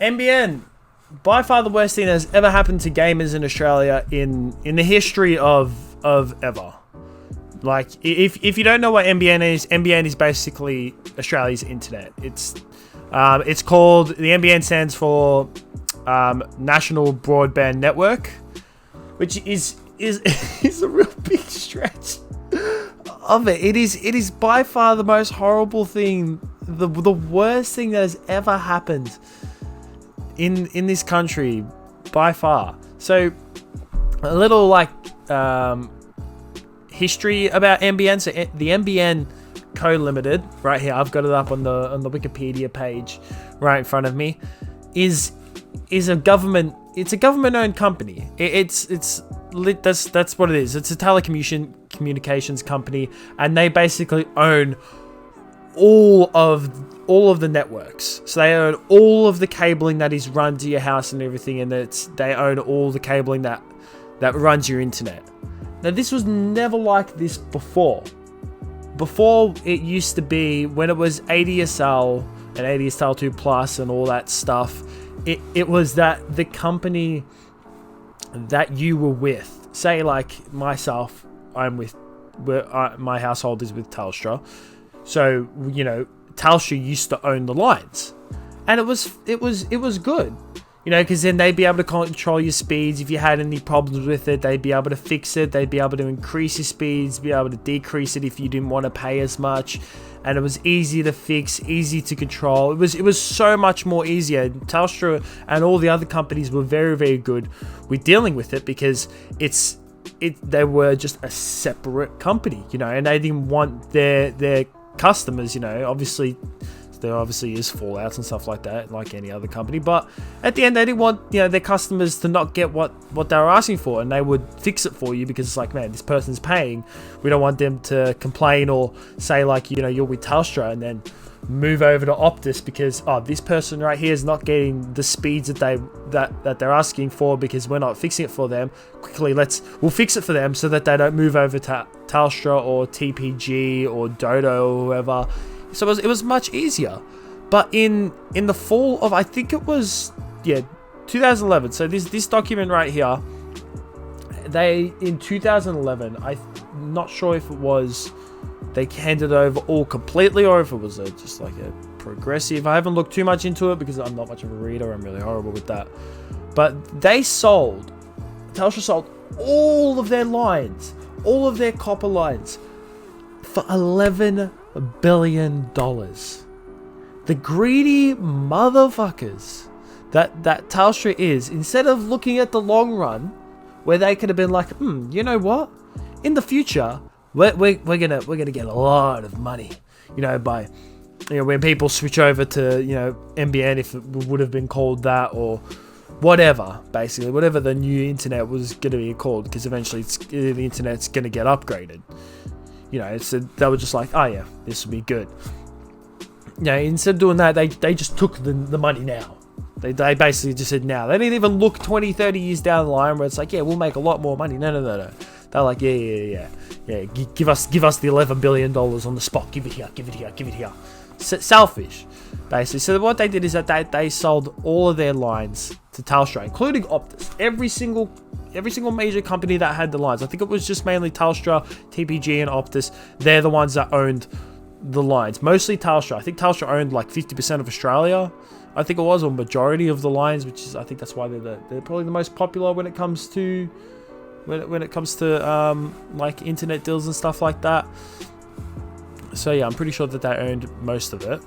NBN, by far the worst thing that has ever happened to gamers in Australia in the history of ever. Like, if you don't know what NBN is basically Australia's internet. It's called, the NBN stands for National Broadband Network, which is a real big stretch of it. It is by far the most horrible thing, the worst thing that has ever happened in this country by far. So a little like history about NBN. So the NBN Co Limited, right here, I've got it up on the Wikipedia page right in front of me, is a government. It's a government-owned company. That's what it is. It's a telecommunications company, and they basically own all of the networks. So they own all of the cabling that is run to your house and everything, and they own all the cabling that runs your internet. Now, this was never like this before. Before, it used to be, when it was ADSL and ADSL 2 Plus and all that stuff, it was that the company that you were with, say like myself, my household is with Telstra. So, you know, Telstra used to own the lines, and it was good, you know, because then they'd be able to control your speeds. If you had any problems with it, they'd be able to fix it. They'd be able to increase your speeds, be able to decrease it if you didn't want to pay as much. And it was easy to fix, easy to control. It was so much more easier. Telstra and all the other companies were very, very good with dealing with it, because they were just a separate company, you know, and they didn't want their customers, you know, obviously there obviously is fallouts and stuff like that, like any other company, but at the end they didn't want, you know, their customers to not get what they were asking for, and they would fix it for you, because it's like, man, this person's paying, we don't want them to complain or say like, you know, you're with Telstra and then move over to Optus because, oh, this person right here is not getting the speeds that they're asking for because we're not fixing it for them. Quickly, we'll fix it for them so that they don't move over to Telstra or TPG or Dodo or whoever. So it was much easier. But in the fall of, I think it was 2011. So this document right here, in 2011, I'm not sure if it was they handed over all completely or if it was just like a progressive. I haven't looked too much into it because I'm not much of a reader. I'm really horrible with that. But Telstra sold all of their lines, all of their copper lines, for $11 billion. The greedy motherfuckers that Telstra is, instead of looking at the long run, where they could have been like, you know what? In the future, we're gonna get a lot of money, you know, by, you know, when people switch over to, you know, NBN, if it would have been called that, or whatever, basically whatever the new internet was gonna be called, because eventually the internet's gonna get upgraded, you know. So they were just like, oh yeah, this will be good. You know, instead of doing that, they just took the money now. They basically just said now. They didn't even look 20, 30 years down the line where it's like, yeah, we'll make a lot more money. No. They're like, yeah. Give us the $11 billion on the spot. Give it here. Selfish, basically. So what they did is that they sold all of their lines to Telstra, including Optus. Every single major company that had the lines. I think it was just mainly Telstra, TPG, and Optus. They're the ones that owned the lines. Mostly Telstra. I think Telstra owned like 50% of Australia. I think it was, or majority of the lines, which is, I think that's why they're probably the most popular when it comes to like internet deals and stuff like that. So yeah, I'm pretty sure that they owned most of it.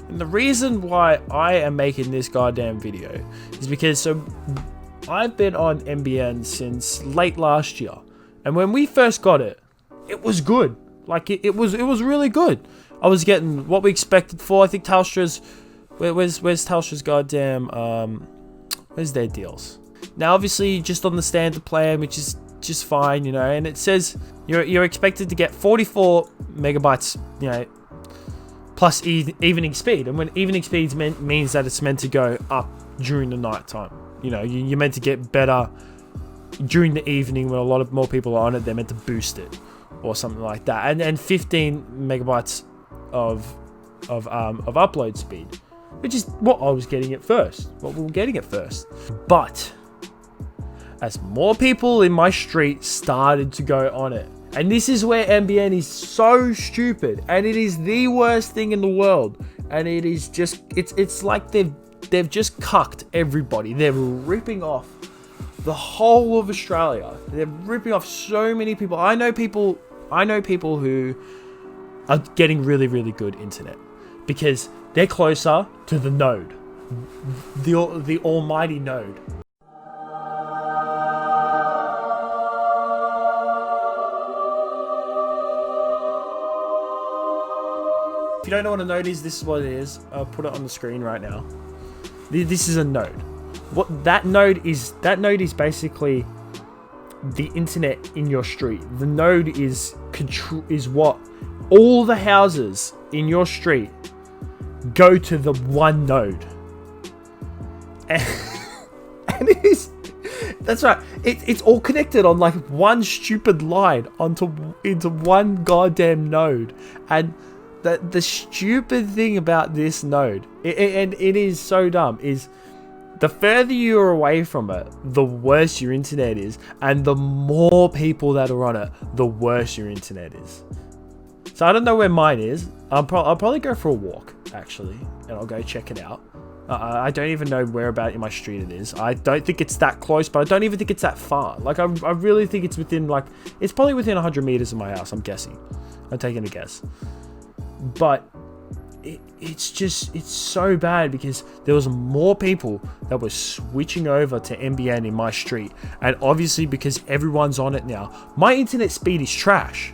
And the reason why I am making this goddamn video is because I've been on NBN since late last year, and when we first got it, it was good. Like it was really good. I was getting what we expected for. I think Telstra's where's Telstra's goddamn where's their deals? Now obviously just on the standard plan, which is just fine, you know, and it says you're expected to get 44 megabytes, you know, plus evening speed. And when evening speed means that it's meant to go up during the night time. You know, you're meant to get better during the evening when a lot of more people are on it. They're meant to boost it or something like that. And 15 megabytes of upload speed. which is what I was getting at first. What we were getting at first. But as more people in my street started to go on it, and this is where NBN is so stupid, and it is the worst thing in the world, and it is just, it's like they've just cucked everybody. They're ripping off the whole of Australia. They're ripping off so many people. I know people who are getting really, really good internet because they're closer to the node, the almighty node. If you don't know what a node is, this is what it is. I'll put it on the screen right now. This is a node. What that node is basically the internet in your street. The node is what all the houses in your street go to the one node. And it is, that's right. It's all connected on like one stupid line into one goddamn node. And the stupid thing about this node, and it is so dumb, is the further you're away from it, the worse your internet is, and the more people that are on it, the worse your internet is. So I don't know where mine is. I'll probably go for a walk, actually, and I'll go check it out. I don't even know where about in my street it is. I don't think it's that close, but I don't even think it's that far. Like, I really think it's within, like, it's probably within 100 meters of my house, I'm guessing. I'm taking a guess. But it's so bad because there was more people that were switching over to NBN in my street, and obviously because everyone's on it now, my internet speed is trash.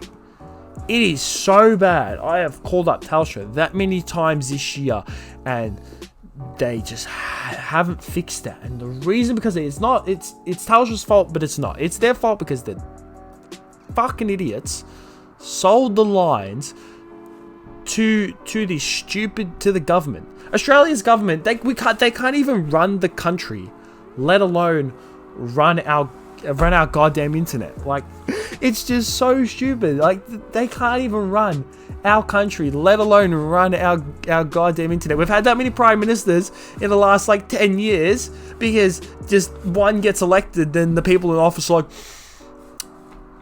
It is so bad. I have called up Telstra that many times this year, and they just haven't fixed that. And the reason, because it's Telstra's fault, but it's not. It's their fault because the fucking idiots sold the lines to the government. Australia's government, they can't even run the country, let alone run our goddamn internet. Like, it's just so stupid. Like, they can't even run our country, let alone run our goddamn internet. We've had that many prime ministers in the last like 10 years because just one gets elected, then the people in office are like,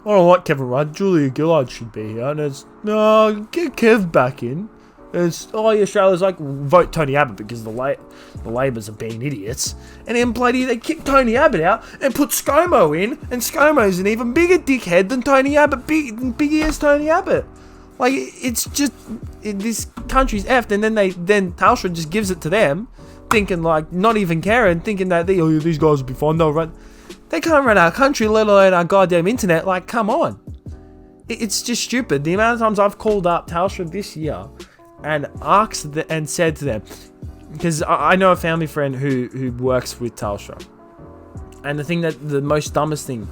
I don't like Kevin Rudd. Julia Gillard should be here. And it's, no, get Kev back in. It's, Australia's like, vote Tony Abbott because the Labours are being idiots. And then they kick Tony Abbott out and put ScoMo in. And ScoMo's an even bigger dickhead than Tony Abbott. Bigger as Tony Abbott. Like, it's just, this country's effed. And then Telstra just gives it to them, thinking like, not even caring, thinking that these guys will be fine. They'll run. They can't run our country, let alone our goddamn internet. Like, come on. It's just stupid. The amount of times I've called up Telstra this year and asked and said to them, because I know a family friend who works with Telstra. And the most dumbest thing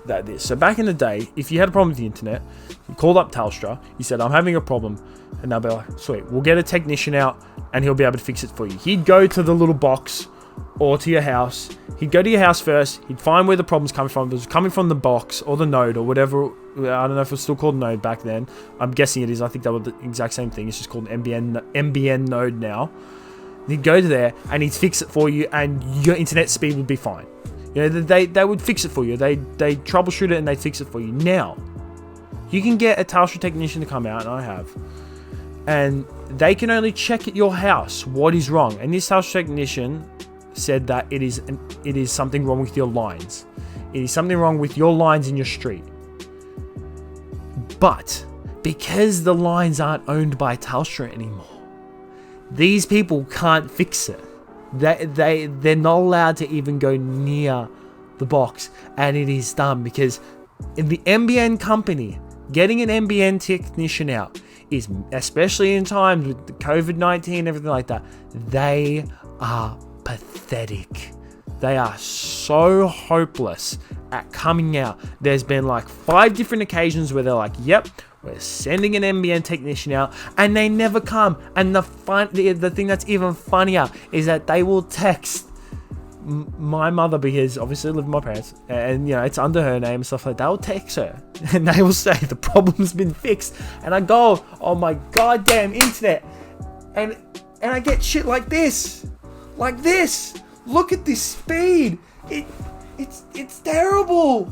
that is, so back in the day, if you had a problem with the internet, you called up Telstra, you said, I'm having a problem, and they'll be like, sweet, we'll get a technician out and he'll be able to fix it for you. He'd go to the little box or to your house. He'd go to your house first. He'd find where the problem's coming from. If it was coming from the box or the node or whatever. I don't know if it was still called node back then. I'm guessing it is. I think they were the exact same thing. It's just called NBN node now. He'd go to there and he'd fix it for you, and your internet speed would be fine. You know, they would fix it for you. They troubleshoot it and they fix it for you. Now, you can get a Telstra technician to come out, and I have, and they can only check at your house what is wrong. And this Telstra technician said that it is something wrong with your lines. It is something wrong with your lines in your street. But because the lines aren't owned by Telstra anymore, these people can't fix it. They're not allowed to even go near the box, and it is dumb because in the NBN company, getting an NBN technician out is, especially in times with the COVID-19 and everything like that, they are pathetic. They are so hopeless at coming out. There's been like 5 different occasions where they're like, yep, we're sending an NBN technician out, and they never come. And the thing that's even funnier is that they will text my mother, because obviously I live with my parents, and you know, it's under her name and stuff like that. They'll text her and they will say the problem's been fixed, and I go, oh my goddamn internet, and and I get shit like this. Like this. Look at this speed. It's terrible.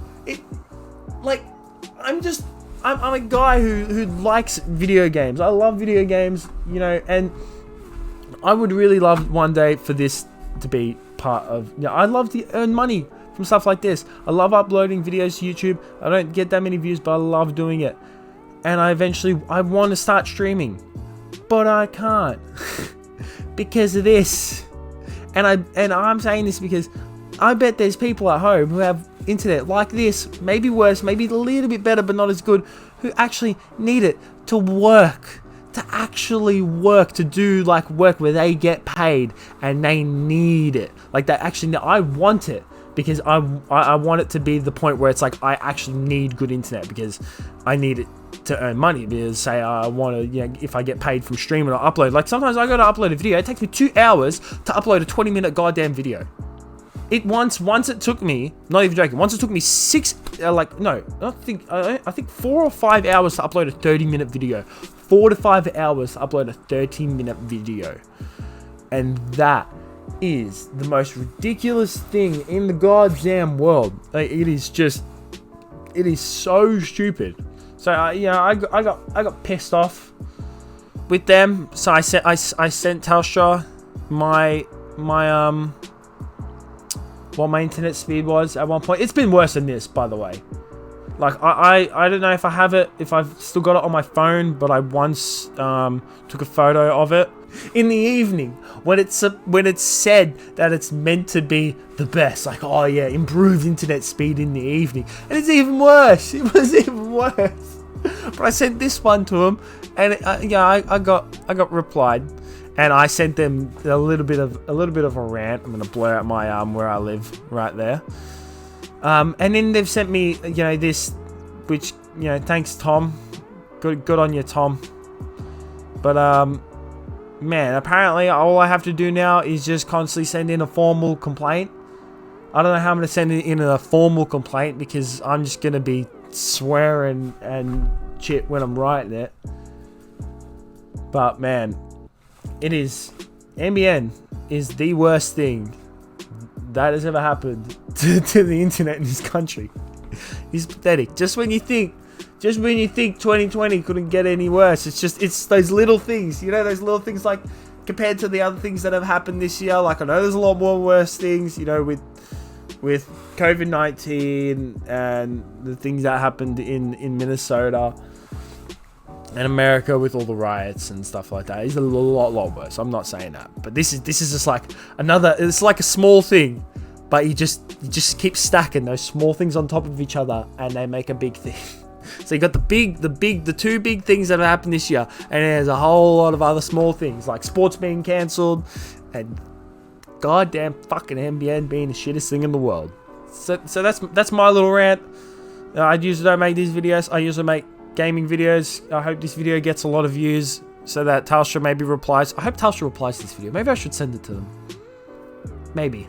I'm a guy who likes video games. I love video games, you know, and I would really love one day for this to be part of, you know, I love to earn money from stuff like this. I love uploading videos to YouTube. I don't get that many views, but I love doing it. And I want to start streaming, but I can't because of this. And I'm saying this because I bet there's people at home who have internet like this, maybe worse, maybe a little bit better, but not as good, who actually need it to work, to actually work, to do like work where they get paid and they need it. Like that actually, I want it because I want it to be the point where it's like I actually need good internet because I need it to earn money. Because say I want to, you know, if I get paid from streaming or upload, like sometimes I go to upload a video, it takes me 2 hours to upload a 20-minute goddamn video. Once it took me, not even joking, once it took me I think 4 or 5 hours to upload a 30-minute video. 4 to 5 hours to upload a 13-minute video. And that is the most ridiculous thing in the goddamn world. Like, it is so stupid. So you know, I got pissed off with them. So I sent Telstra what my internet speed was at one point. It's been worse than this, by the way. Like I don't know if I have it, if I've still got it on my phone, but I once took a photo of it in the evening when it's said that it's meant to be the best. Like, oh yeah, improved internet speed in the evening, and it's even worse. It was even worse. But I sent this one to him, and I got replied. And I sent them a little bit of a rant. I'm gonna blur out my where I live right there. And then they've sent me, you know, this, which, you know, thanks Tom, good on you, Tom. But man, apparently all I have to do now is just constantly send in a formal complaint. I don't know how I'm gonna send in a formal complaint because I'm just gonna be swearing and shit when I'm writing it. But man, NBN is the worst thing that has ever happened to the internet in this country. It's pathetic. Just when you think 2020 couldn't get any worse, it's those little things, you know, those little things, like compared to the other things that have happened this year. Like, I know there's a lot more worse things, you know, with COVID-19 and the things that happened in Minnesota and America with all the riots and stuff like that. It's a lot worse. I'm not saying that, but this is just like it's like a small thing, but you just keep stacking those small things on top of each other, and they make a big thing. So you got the two big things that have happened this year, and there's a whole lot of other small things like sports being cancelled, and goddamn fucking NBN being the shittest thing in the world. So that's my little rant. I usually don't make these videos. I usually make gaming videos. I hope this video gets a lot of views so that Telstra maybe replies. I hope Telstra replies to this video. Maybe I should send it to them. Maybe.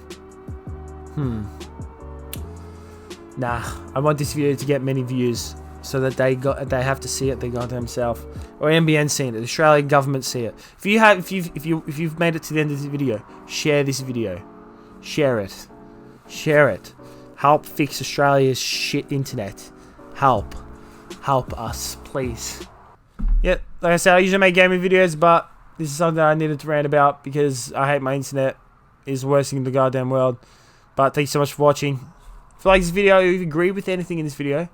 Nah, I want this video to get many views so that they have to see it their goddamn self, or NBN seeing it, the Australian government see it. If you've made it to the end of this video, share this video. Share it. Help fix Australia's shit internet. Help us, please. Yeah, like I said, I usually make gaming videos, but this is something I needed to rant about because I hate my internet. It's the worst thing in the goddamn world. But thank you so much for watching. If you like this video, or if you agree with anything in this video,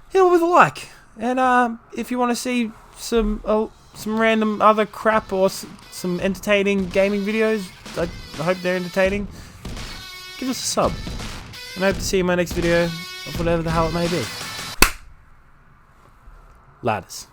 hit it with a like. And if you want to see some random other crap or some entertaining gaming videos, I hope they're entertaining, give us a sub. And I hope to see you in my next video of whatever the hell it may be. Ladders.